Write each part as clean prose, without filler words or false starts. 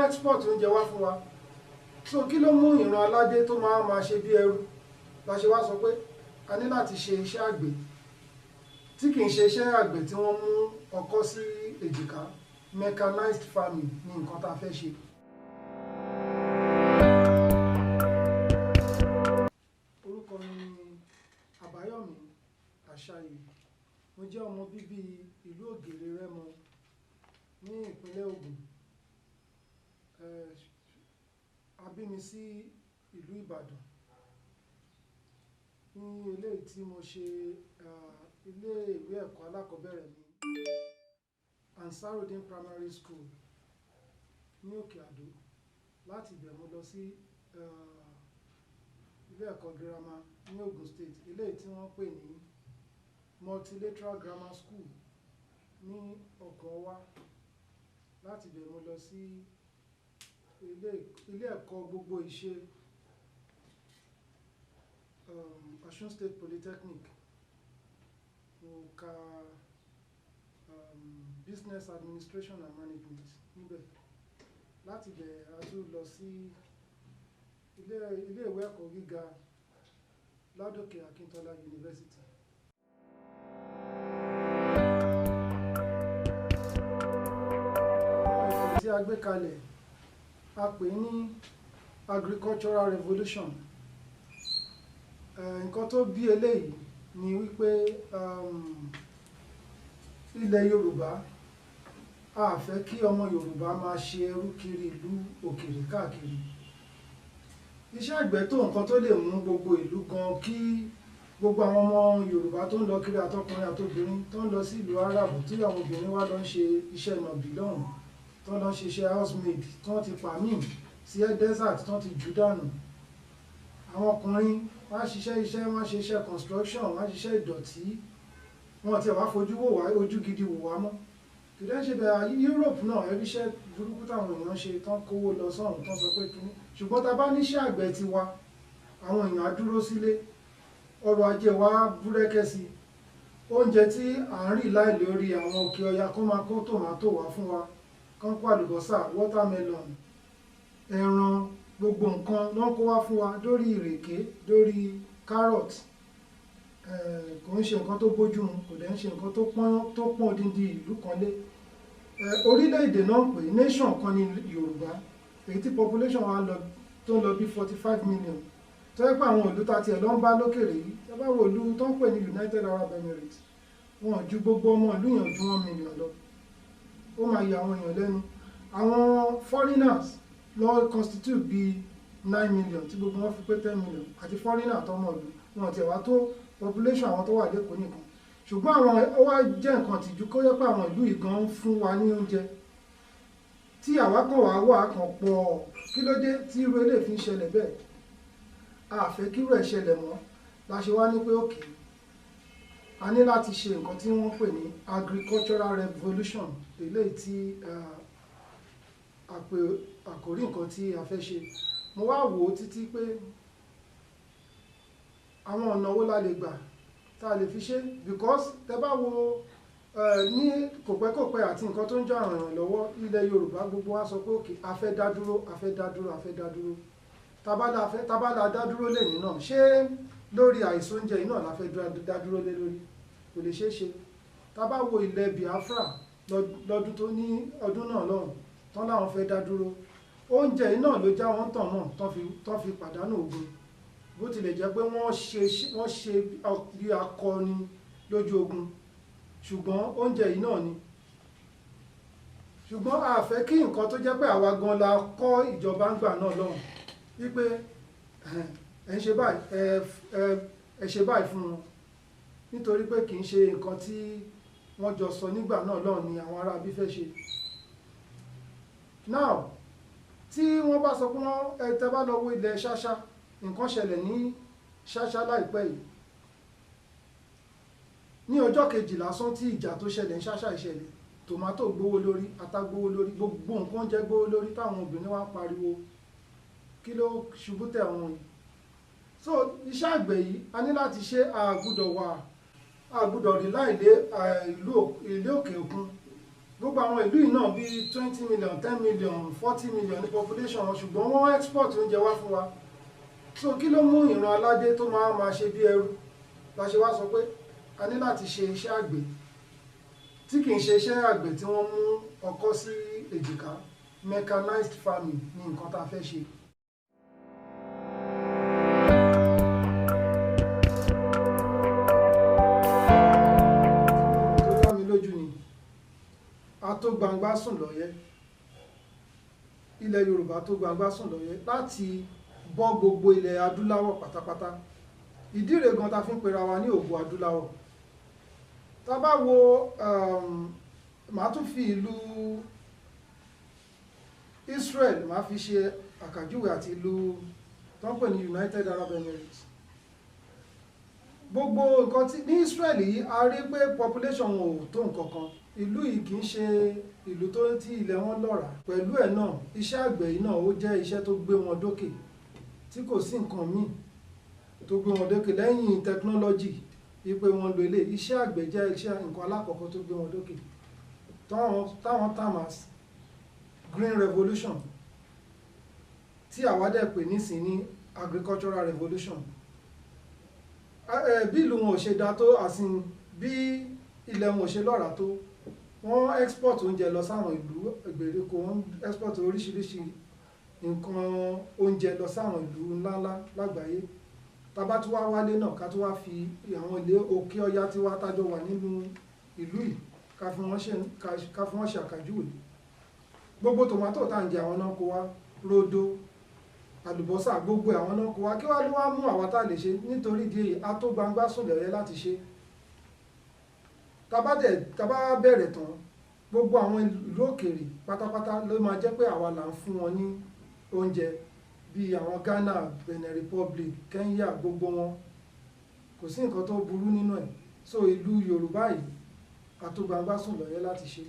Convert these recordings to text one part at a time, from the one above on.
export oúnjẹ wá fún wa. So kí ló mú ìran aládé tó máa ṣe bí ẹrú? La ṣe wá sọ pé a ní láti ṣe iṣẹ́ àgbẹ̀ tí kì í ṣe iṣẹ́ àgbẹ̀ tí wọ́n mú ọkọ́ sí èjìká. Mechanized farming ni nǹkan tá a fẹ́ ṣe. Orúkọ mi ni Àbáyọ̀mí Àṣàyè. Mo jẹ́ ọmọ bíbí ìlú Ògèrè Rẹ́mọ ní ìpínlẹ̀ Ògùn. A bí mi sí ìlú Ìbàdàn. Ní eléyìí tí mo ṣe ilé ìwé ẹ̀kọ́ alákọ̀ọ́bẹ̀rẹ̀ mi, Ansarudeen Primary School ní Òkè Àdó. Láti ibẹ̀ mo lọ sí ilé ẹ̀kọ́ girama ní Ogun State, eléyìí tí wọ́n pè ní Multilateral Grammar School ní Ọ̀kànwá. Láti ibẹ̀ mo lọ sí ilé ẹ̀kọ́ gbogbo ìṣe Osun State Polytechnic. Mo ka Business Administration and Management níbẹ̀. Láti ibẹ̀ a tún lọ sí ilé ìwé ẹ̀kọ́ gíga Ládòkè Akíntọ́lá University. Ìṣẹ̀lẹ̀ tí a gbé kalẹ̀ a pè ní Agricultural Revolution. Nǹkan tó bí eléyìí ni wípé ilẹ̀ Yorùbá, a fẹ́ kí ọmọ Yorùbá máa ṣe ẹrú kiri ìlú òkèèrè káàkiri. Iṣẹ́ àgbẹ̀ tó nǹkan tó lè mú gbogbo ìlú gan, kí gbogbo àwọn ọmọ Yorùbá tó ń lọ kiri àtọkùnrin àtobìnrin tó ń lọ sí ìlú Árábù, tí àwọn obìnrin wá lọ ń ṣe iṣẹ́ nọ̀bì lọ́hùn, tó ń lọ ṣe iṣẹ́ housemaid, tó ń ti pàmì sí desert, tó ń ti jù dànù. Àwọn ọkùnrin wá ṣiṣẹ́ wọ́n ṣe iṣẹ́ construction, wọ́n ṣiṣẹ́ ìdọ̀tí, wọ́n ti wá fojú wò wá ojú gidi wò wá mọ́. Kìdẹ́ ṣe bẹ̀rẹ̀ Europe náà, ẹbí iṣẹ́ burúkú táwọn èèyàn ṣe tán kówó lọ sọ́run tán sọ pé kíní. Ṣùgbọ́n tá bá níṣẹ́ àgbẹ̀ ti wa, àwọn èèyàn á dúró sílé, ọrọ̀ ajé wa búrẹ́kẹ́ sí. Oúnjẹ tí à ń rí láì lórí àwọn òkè ọya kó máa kó tòmátò wá fún wa, kán kó àlùbọ́sà, watermelon, ẹran, gbogbo nǹkan ló ń kó wá fún wa, lórí ìrèké, lórí carrot. Kò ń ṣe nǹkan tó bójú mu, kò dẹ̀ ń ṣe nǹkan tó pọ́n odindi ìlú kan lé. Orílẹ̀-èdè náà pè nation kan ní Yorùbá, èyí tí population wa tó ń lọ bí 45 million. Tó yẹ pé àwọn ìlú ta tiẹ̀ lọ ń bá lókèrè yìí, ẹ bá wo ìlú tó ń pè ní United Arab Emirates, wọn ju gbogbo ọmọ ìlú yẹn ju 1 million lọ. Ó máa yà àwọn èèyàn lẹ́nu. Àwọn foreigners lọ constitute bí 9 million, tí gbogbo wọn fi pé 10 million, àti foreigner tọmọ ìlú wọn tiẹ̀ wá tó population àwọn tó wà lẹ́kọ̀ọ́ nìkan. Ṣùgbọ́n àwọn ó wá jẹ́ nǹkan tìjú kó yẹ pé àwọn ìlú yìí gan ń fún wa ní oúnjẹ tí àwa kan wà kan pọ̀. Kí ló dé tí irú eléyìí fi ń ṣẹlẹ̀ bẹ́ẹ̀? A fẹ́ kí irú ẹ̀ ṣẹlẹ̀ mọ́. La ṣe wá ní pé òkè, a ní láti ṣe nǹkan tí wọ́n pè ní Agricultural Revolution, eléyìí tí àkòrí nǹkan tí a fẹ́ ṣe. Mo wá wò ó títí pé àwọn ọ̀nà wo la lè gbà tá a lè fi ṣe, because tẹ bá wo ní kòpẹ́kòpẹ́ àti nǹkan tó ń jà ràn lọ́wọ́ ilẹ̀ Yorùbá, gbogbo wa sọ pé òkè, a fẹ́ dá dúró, a fẹ́ dá dúró, a fẹ́ dá dúró. Tabala dá dúró lẹ́yìn náà, ṣé lórí àìsàn oúnjẹ yìí náà la fẹ́ dá dúró lé lórí? Kò lè ṣeé ṣe. Tá bá wo ilẹ̀ Biafra lọ́dún tó ní ọdún náà lọ́hùn, tán láwọn fẹ́ dá dúró, oúnjẹ yìí náà ló já wọn tàn náà tán fi pàdánù ogun. Bó tilẹ̀ jẹ́ pé wọ́n ṣe bí akọni lójú ogun, ṣùgbọ́n oúnjẹ yìí náà ni. Ṣùgbọ́n a fẹ́ kí nǹkan tó jẹ́ pé àwa gan la kọ́ ìjọba ń gbà náà lọ́hùn, wípé ẹ ṣe báyìí fún wọn, nítorí pé kì í ṣe nǹkan tí wọ́n jọ sọ nígbà náà lọ́hùn ni àwọn ará bí fẹ́ ṣe. Now, tí wọ́n bá sọ pé tẹ bá lọ wo ilẹ̀ Ṣáṣá, nǹkan ṣẹlẹ̀ ní Ṣáṣá láìpẹ́ yìí. Ní ọjọ́ kejì lásán tí ìjà tó ṣẹlẹ̀ ní Ṣáṣá ìṣẹ̀lẹ̀, tòmátò gbówó lórí, ata gbówó lórí, gbogbo nǹkan oúnjẹ gbówó lórí, táwọn obìnrin wá ń pariwo kí ló ṣubú tẹ̀ wọ́n yìí. So iṣẹ́ àgbẹ̀ yìí a ní láti ṣe, àgbùdọ̀ rí láìlé ilé òkè òkun. gbogbo àwọn ìlú yìí náà bíi 20 million 10 million 40 million ní population wọn, ṣùgbọ́n wọ́n export oúnjẹ wá fún wa. So kí ló mú ìran aládé tó máa ṣe bí ẹrú? La ṣe wá sọ pé a ní láti ṣe iṣẹ́ àgbẹ̀ tí kì í ṣe iṣẹ́ àgbẹ̀ tí wọ́n mú ọkọ́ sí èjìká. Mechanized farming ní nǹkan tá a fẹ́ ṣe. Tó dá mi lójú ni a tó gbangba sùn lọ́yẹ́, ilẹ̀ Yorùbá tó gbangba sùn lọ́yẹ́ láti bọ́ gbogbo ilẹ̀ adúláwọ̀ pátápátá. Ìdí rẹ̀ gan ta fi ń pera wa ní ògo adúláwọ̀. Tá bá wo màá tún fi ìlú Israel máa fi ṣe àkàjúwe àti ìlú tó ń pè ní United Arab Emirates. Gbogbo nǹkan tí ní Israel yìí a rí pé population wọn ò tó nǹkan kan. Ìlú yìí kì í ṣe ìlú tó tí ilẹ̀ wọn lọ́ràá. Pẹ̀lú ẹ̀ náà iṣẹ́ àgbẹ̀ yìí náà ó jẹ́ iṣẹ́ tó gbé wọn dókè tí kò sí nǹkan míì tó gbé wọn dókè lẹ́yìn technology wípé wọ́n lo ilé. Iṣẹ́ àgbẹ̀ jẹ́ iṣẹ́ nǹkan alákọ̀ọ́kọ́ tó gbé wọn dókè. Táwọn tamas Green Revolution tí àwa dẹ̀ pè nísìn ní Agricultural Revolution. Bí ìlú wọn ò ṣe dá tó, àsìn bí ilẹ̀ wọn ò ṣe lọ́ràá tó, wọ́n export oúnjẹ lọ sáwọn ìlú ìgbèríko, wọ́n export oríṣiríṣi nǹkan oúnjẹ lọ sáwọn ìlú ńláńlá lágbàáyé. Tá bá tún wá wálé náà ká tún wá fi àwọn ilé òkè ọya tí wá tájọ wà nínú ìlú yìí ká fi wọ́n ṣe àkàjúwe. Gbogbo tòmátò tá ń jẹ àwọn náà kó wá, rodo, àlùbọ́sà, gbogbo àwọn náà kó wá. Kí wá ló wá mú àwa tá lè ṣe? Nítorí ìdí èyí a tó gbangba sùn lọ́yẹ́ láti ṣe. Tá bá bẹ̀rẹ̀ tán, gbogbo àwọn ìlú òkèèrè pátápátá ló máa jẹ́ pé àwa là ń fún wọn ní oúnjẹ, bí àwọn Ghana, Benin Republic, Kenya, gbogbo wọn. Kò sí nǹkan tó burú nínú ẹ̀. So ìlú Yorùbá yìí a tó gbangba sùn lọ́yẹ́ láti ṣe.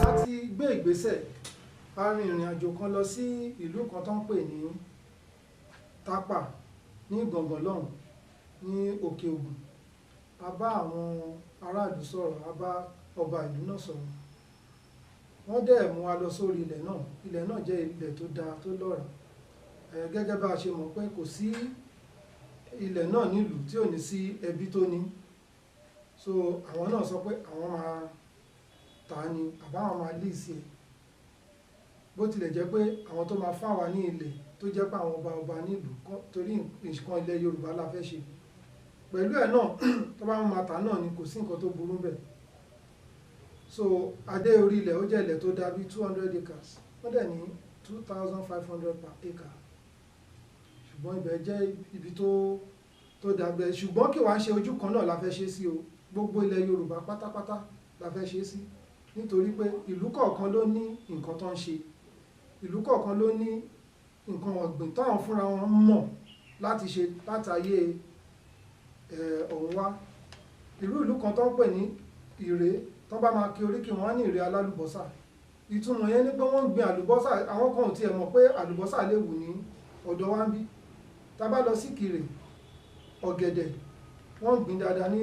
A ti gbé ìgbésẹ̀, a rin ìrìn àjò kan lọ sí ìlú kan tó ń pè ní Tápà ní Ìgàngán lọ́hùn ní Òkè Ògùn. A bá àwọn aráàlú sọ̀rọ̀, a bá ọba ìlú náà sọ̀rọ̀. Wọ́n dẹ̀ mú wa lọ sórí ilẹ̀ náà. Ilẹ̀ náà jẹ́ ilẹ̀ tó dáa tó lọ́ràá. Gẹ́gẹ́ bá a ṣe mọ̀ pé kò sí ilẹ̀ náà nílùú tí ò ní sí ẹbí tó ní. So àwọn náà sọ pé àwọn máa tà á ni àbáwọn máa lease ẹ̀. Bó tilẹ̀ jẹ́ pé àwọn tó máa fún wa ní ilẹ̀ tó jẹ́ pé àwọn ọba nílùú torí nǹkan ilẹ̀ Yorùbá la fẹ́ ṣe. Pẹ̀lú ẹ̀ náà tó bá máa tà náà ni kò sí nǹkan tó burú bẹ́ẹ̀. So adé orí ilẹ̀ ó jẹ́ ilẹ̀ tó dá bí 200 acres. Wọ́n dẹ̀ ní 2,500 per acre. Ṣùgbọ́n ibẹ̀ jẹ́ ibi tó dàgbẹ́. Ṣùgbọ́n kí wàá ṣe ojú kan náà la fẹ́ ṣe sí o. Gbogbo ilẹ̀ Yorùbá pátápátá la fẹ́ ṣe sí. Nítorí pé ìlú kọ̀ọ̀kan ló ní nǹkan tó ń ṣe. Ìlú kọ̀ọ̀kan ló ní nǹkan ọ̀gbìn táwọn fúnra wọn mọ̀ láti ṣe láti ayé ọ̀hún wá. Ìlú kan tó ń pè ní Ìrè, tó bá máa kí oríkì wọn ní Ìrè alálùbọ́sà. Ìtumọ̀ yẹn ni pé wọ́n ń gbin àlùbọ́sà. Àwọn kan ò tiẹ̀ mọ̀ pé àlùbọ́sà lè wù ní ọ̀dọ̀ wa ń bí. Tá bá lọ sí Ìkirè, ọ̀gẹ̀dẹ̀ wọ́n ń gbin dáadáa ní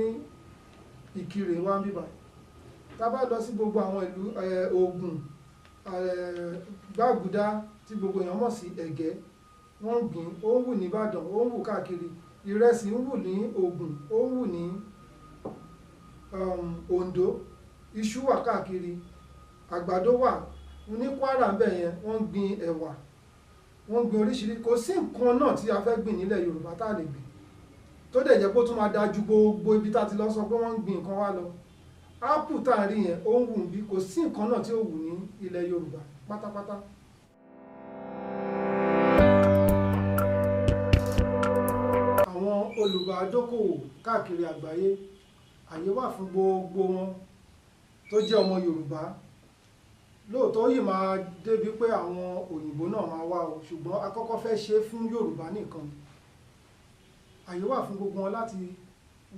Ìkirè wa ń bí báyìí. Tá bá lọ sí gbogbo àwọn ìlú Ògùn, Gbàgùdá tí gbogbo èèyàn mọ̀ sí Ẹ̀gẹ́, wọ́n ń gbin, ó ń wù ní Ìbàdàn, ó ń wù káàkiri. Ìrẹsì ń wù ní Ògùn, ó ń wù ní Oǹdó, iṣu wà káàkiri, àgbàdo wà ní Kwara ń bẹ̀ yẹn, wọ́n ń gbin ẹ̀wà, wọ́n ń gbin oríṣiríṣi. Kò sí nǹkan náà tí a fẹ́ gbìn nílẹ̀ Yorùbá tá lè gbìn tó dẹ̀ jẹ́ pé ó tún máa dájú gbogbo ibi tá ti lọ sọ pé wọ́n ń gbin nǹkan wá lọ. Ápù tá à ń rí yẹn ó ń wù bí, kò sí nǹkan náà tí ó wù ní ilẹ̀ Yorùbá pátápátá. Àwọn olùbádókòwò káàkiri àgbáyé, àyè wà fún gbogbo wọn tó jẹ́ ọmọ Yorùbá. Lóòótọ́ yìí máa débi pé àwọn òyìnbó náà máa wá o, ṣùgbọ́n a kọ́kọ́ fẹ́ ṣe fún Yorùbá nìkan. Àyè wà fún gbogbo wọn láti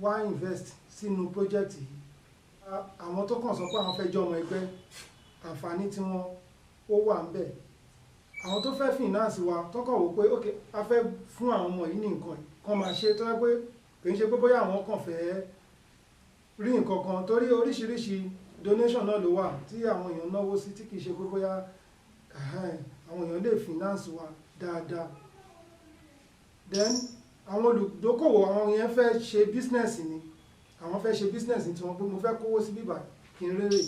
wá invest sínú project yìí. Àwọn tó kàn sọ pé àwọn fẹ́ jẹ́ ọmọ ẹgbẹ́, àǹfààní tí wọ́n ó wà ń bẹ̀. Àwọn tó fẹ́ finance wa tó kàn wò pé ok a fẹ́ fún àwọn ọmọ yìí ní nǹkan yìí, kán máa ṣe tó yẹ pé kì í ṣe pé bóyá àwọn kàn fẹ́ rí nǹkan kan, torí oríṣiríṣi donation náà ló wà tí àwọn èèyàn náwó sí tí kì í ṣe pé bóyá àwọn èèyàn lè finance wa dáadáa. Then àwọn olùdókòwò àwọn yẹn fẹ́ ṣe business ni, àwọn fẹ́ ṣe business tí wọ́n pé mo fẹ́ kówó sí bíbá kí n rérè.